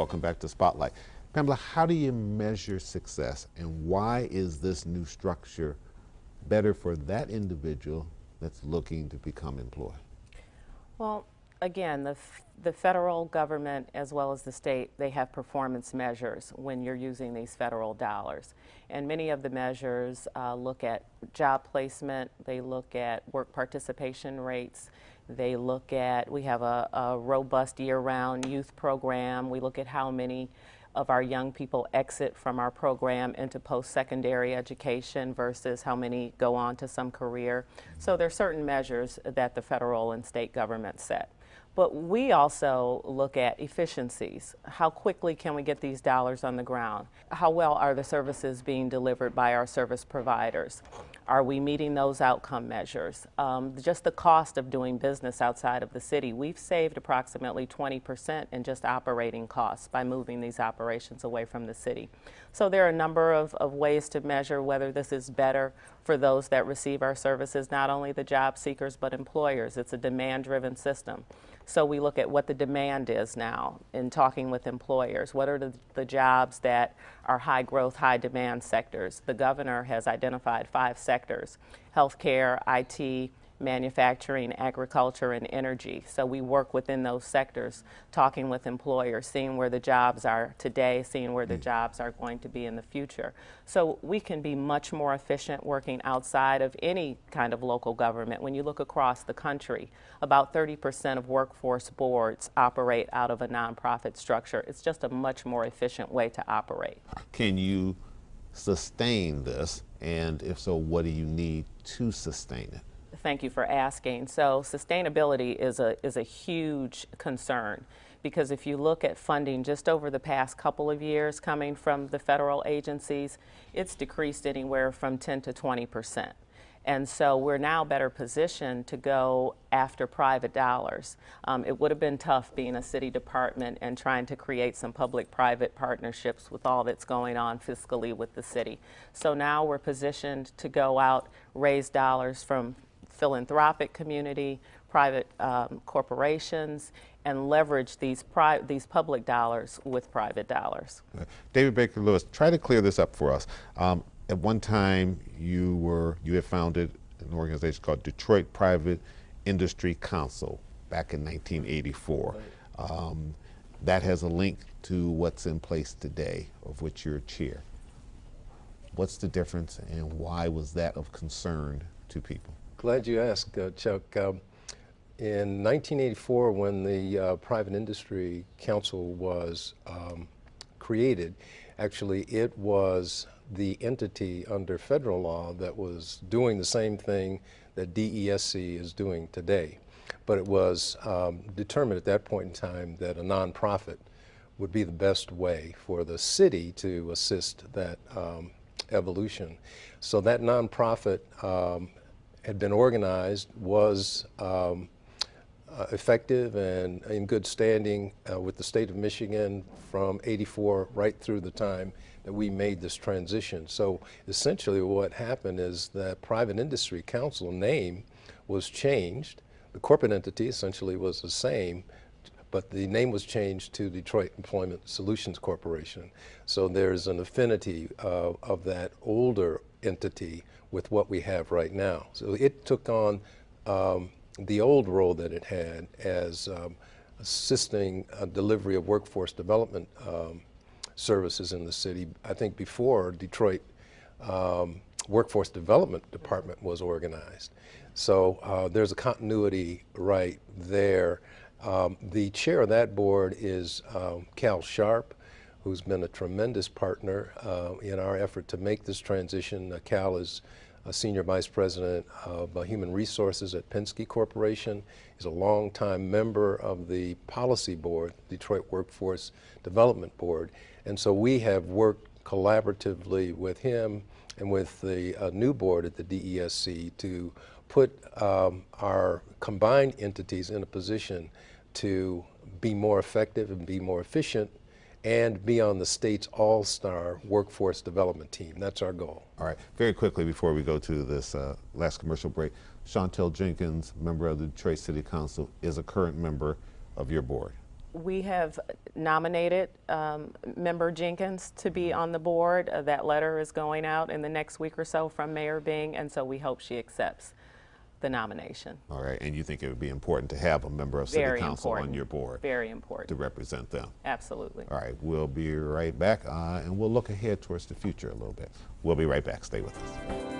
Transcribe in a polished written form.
Welcome back to Spotlight. Pamela, how do you measure success, and why is this new structure better for that individual that's looking to become employed? Well, again, the federal government as well as the state, they have performance measures when you're using these federal dollars. And many of the measures look at job placement, they look at work participation rates, they look at, we have a robust year-round youth program, we look at how many of our young people exit from our program into post-secondary education versus how many go on to some career. So there are certain measures that the federal and state governments set. But we also look at efficiencies. How quickly can we get these dollars on the ground? How well are the services being delivered by our service providers? Are we meeting those outcome measures? Just the cost of doing business outside of the city. We've saved approximately 20% in just operating costs by moving these operations away from the city. So there are a number of ways to measure whether this is better for those that receive our services, not only the job seekers, but employers. It's a demand-driven system. So we look at what the demand is now in talking with employers. What are the jobs that are high growth, high demand sectors? The governor has identified 5 sectors: healthcare, IT, manufacturing, agriculture, and energy. So we work within those sectors, talking with employers, seeing where the jobs are today, seeing where the jobs are going to be in the future. So we can be much more efficient working outside of any kind of local government. When you look across the country, about 30% of workforce boards operate out of a nonprofit structure. It's just a much more efficient way to operate. Can you sustain this? And if so, what do you need to sustain it? Thank you for asking. So sustainability is a huge concern, because if you look at funding just over the past couple of years coming from the federal agencies, it's decreased anywhere from 10 to 20%. And so we're now better positioned to go after private dollars. It would have been tough being a city department and trying to create some public-private partnerships with all that's going on fiscally with the city. So now we're positioned to go out, raise dollars from philanthropic community, private corporations, and leverage these public dollars with private dollars. David Baker Lewis, try to clear this up for us. At one time, you had founded an organization called Detroit Private Industry Council back in 1984. That has a link to what's in place today, of which you're chair. What's the difference, and why was that of concern to people? Glad you asked, Chuck. In 1984, when the Private Industry Council was created, actually it was the entity under federal law that was doing the same thing that DESC is doing today. But it was determined at that point in time that a nonprofit would be the best way for the city to assist that evolution. So that nonprofit had been organized, was effective and in good standing with the state of Michigan from '84 right through the time that we made this transition. So essentially what happened is that Private Industry Council name was changed. The corporate entity essentially was the same, but the name was changed to Detroit Employment Solutions Corporation. So there's an affinity of that older entity with what we have right now. So it took on the old role that it had as assisting delivery of workforce development services in the city. I think before Detroit Workforce Development Department was organized. So there's a continuity right there. The chair of that board is Cal Sharp, who's been a tremendous partner in our effort to make this transition. Cal is a senior vice president of human resources at Penske Corporation. He's a longtime member of the policy board, Detroit Workforce Development Board. And so we have worked collaboratively with him and with the new board at the DESC to put our combined entities in a position to be more effective and be more efficient and be on the state's all-star workforce development team. That's our goal. All right, very quickly before we go to this last commercial break, Chantel Jenkins, member of the Detroit City Council, is a current member of your board. We have nominated Member Jenkins to be on the board. That letter is going out in the next week or so from Mayor Bing, and so we hope she accepts the nomination. All right, and you think it would be important to have a member of City Very Council important. on your board Very important. to represent them? Absolutely. All right, we'll be right back, and we'll look ahead towards the future a little bit. We'll be right back. Stay with us.